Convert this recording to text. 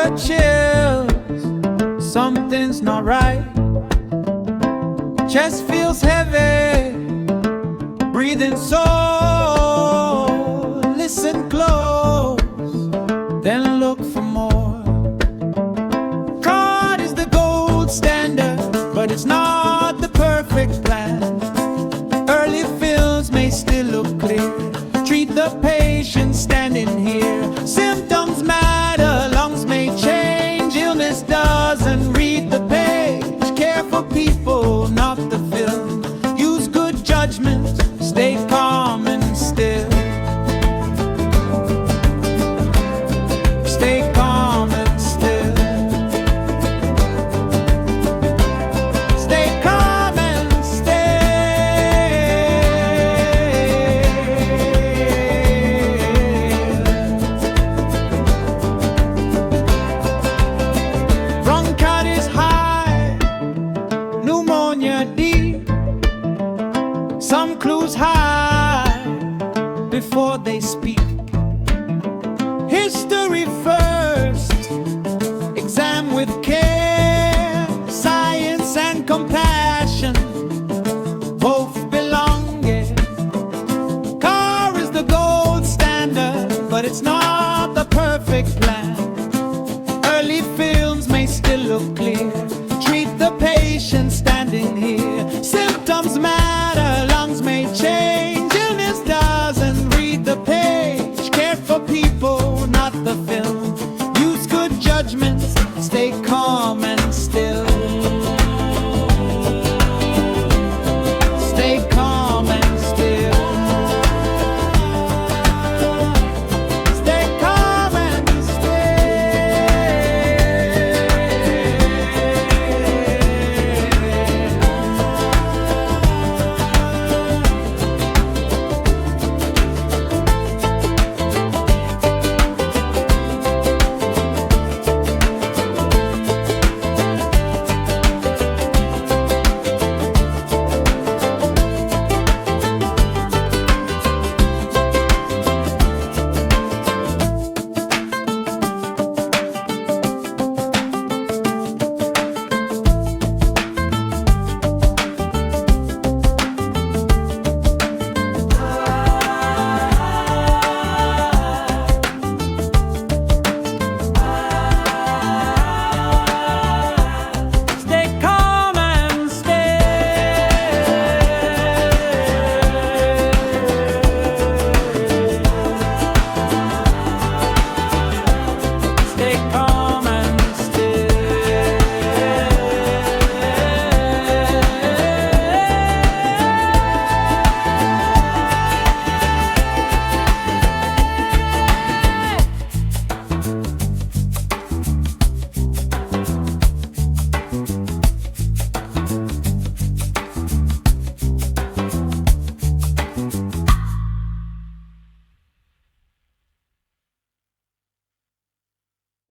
fever chills, something's not right. Chest feels heavy, breathing sore. Listen close, then look for more. God is the gold standard, but it's not the perfect plan. Early fills may still look clear. Treat the patient standing here. Symptoms matter, lungs may change. Illness doesn't read the page. Care for people, not the film. Use good judgment, stay calm and still. Stay calm and still. Stay calm and still. Bronchitis high, pneumonia deep. Some clues hide before they speak. History first, exam with care. Science and compassion both belong, yeah. Car is the gold standard, but it's not